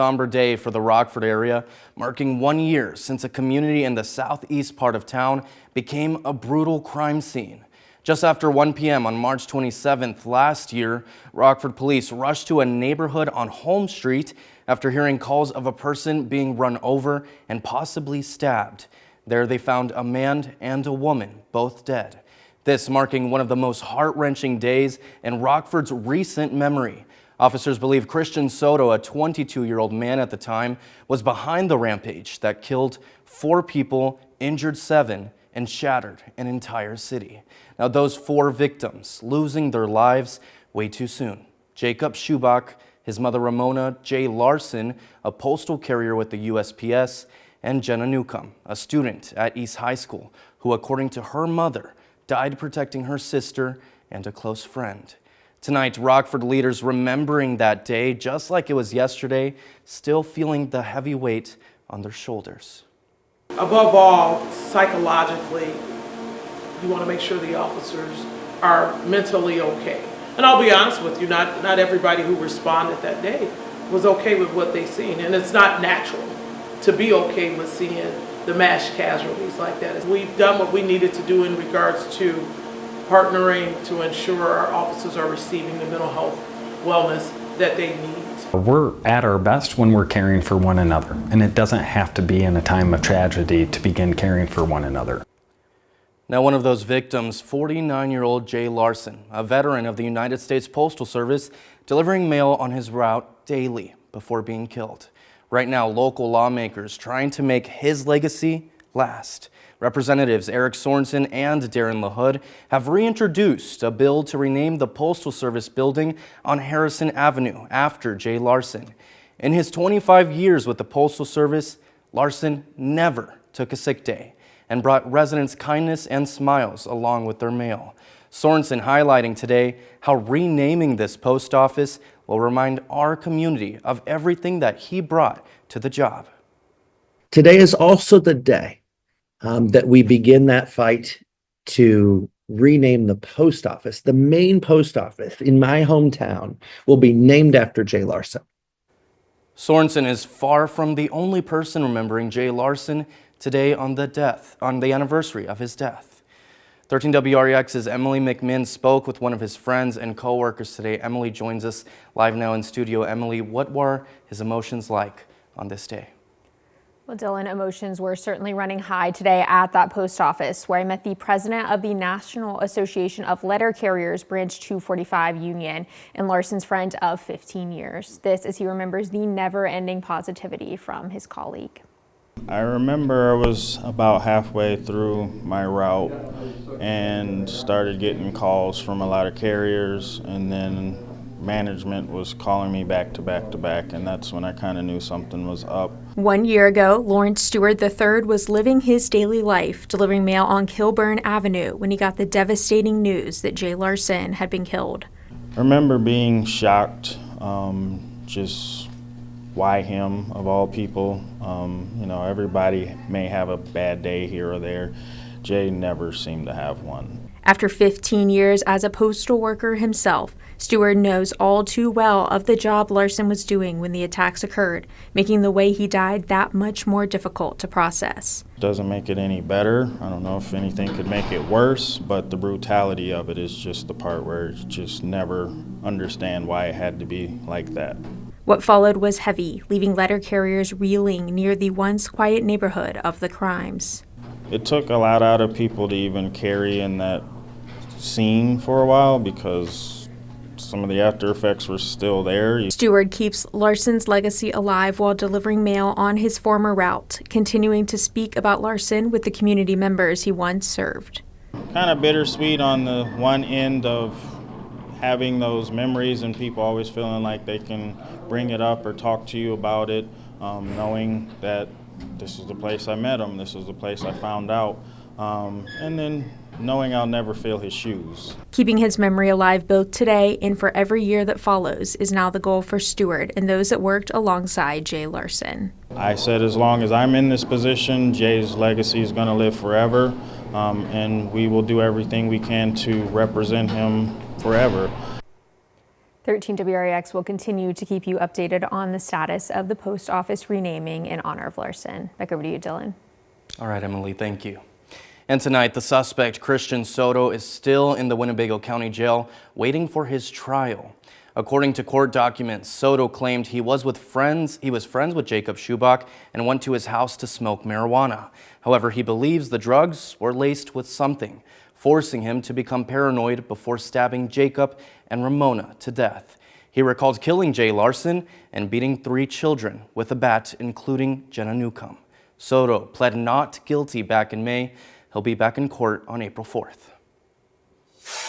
Somber day for the Rockford area, marking 1 year since a community in the southeast part of town became a brutal crime scene. Just after 1 p.m. on March 27th last year, Rockford police rushed to a neighborhood on Holmes Street after hearing calls of a person being run over and possibly stabbed. There they found a man and a woman, both dead. This marking one of the most heart-wrenching days in Rockford's recent memory. Officers believe Christian Soto, a 22-year-old man at the time, was behind the rampage that killed 4 people, injured 7, and shattered an entire city. Now, those 4 victims losing their lives way too soon. Jacob Schubach, his mother Ramona J. Larson, a postal carrier with the USPS, and Jenna Newcomb, a student at East High School, who, according to her mother, died protecting her sister and a close friend. Tonight, Rockford leaders remembering that day just like it was yesterday, still feeling the heavy weight on their shoulders. Above all, psychologically, you want to make sure the officers are mentally okay. And I'll be honest with you, not everybody who responded that day was okay with what they seen. And it's not natural to be okay with seeing the mass casualties like that. We've done what we needed to do in regards to partnering to ensure our officers are receiving the mental health wellness that they need. We're at our best when we're caring for one another, and it doesn't have to be in a time of tragedy to begin caring for one another. Now, one of those victims, 49-year-old Jay Larson, a veteran of the United States Postal Service, delivering mail on his route daily before being killed. Right now, local lawmakers trying to make his legacy last. Representatives Eric Sorensen and Darren LaHood have reintroduced a bill to rename the Postal Service building on Harrison Avenue after Jay Larson. In his 25 years with the Postal Service, Larson never took a sick day and brought residents kindness and smiles along with their mail. Sorensen highlighting today how renaming this post office will remind our community of everything that he brought to the job. Today is also the day that we begin that fight to rename the post office. The main post office in my hometown will be named after Jay Larson. Sorensen is far from the only person remembering Jay Larson today on the anniversary of his death. 13 WREX's Emily McMinn spoke with one of his friends and co-workers today. Emily joins us live now in studio. Emily, what were his emotions like on this day? Well, Dylan, emotions were certainly running high today at that post office where I met the president of the National Association of Letter Carriers Branch 245 Union and Larson's friend of 15 years. This as he remembers the never-ending positivity from his colleague. I remember I was about halfway through my route and started getting calls from a lot of carriers, and then management was calling me back to back to back, and that's when I kind of knew something was up. 1 year ago, Lawrence Stewart III was living his daily life, delivering mail on Kilburn Avenue when he got the devastating news that Jay Larson had been killed. I remember being shocked, just why him of all people. You know, everybody may have a bad day here or there. Jay never seemed to have one. After 15 years as a postal worker himself, Stewart knows all too well of the job Larson was doing when the attacks occurred, making the way he died that much more difficult to process. Doesn't make it any better. I don't know if anything could make it worse, but the brutality of it is just the part where you just never understand why it had to be like that. What followed was heavy, leaving letter carriers reeling near the once quiet neighborhood of the crimes. It took a lot out of people to even carry in that scene for a while because some of the after effects were still there. Stewart keeps Larson's legacy alive while delivering mail on his former route, continuing to speak about Larson with the community members he once served. Kind of bittersweet on the one end of having those memories and people always feeling like they can bring it up or talk to you about it, knowing that this is the place I met him, this is the place I found out, and then knowing I'll never fill his shoes. Keeping his memory alive both today and for every year that follows is now the goal for Stewart and those that worked alongside Jay Larson. I said as long as I'm in this position, Jay's legacy is going to live forever, and we will do everything we can to represent him forever. 13 WRAX will continue to keep you updated on the status of the post office renaming in honor of Larson. Back over to you, Dylan. All right, Emily, thank you. And tonight, the suspect, Christian Soto, is still in the Winnebago County Jail waiting for his trial. According to court documents, Soto claimed he was friends with Jacob Schubach and went to his house to smoke marijuana. However, he believes the drugs were laced with something, forcing him to become paranoid before stabbing Jacob and Ramona to death. He recalled killing Jay Larson and beating 3 children with a bat, including Jenna Newcomb. Soto pled not guilty back in May. He'll be back in court on April 4th.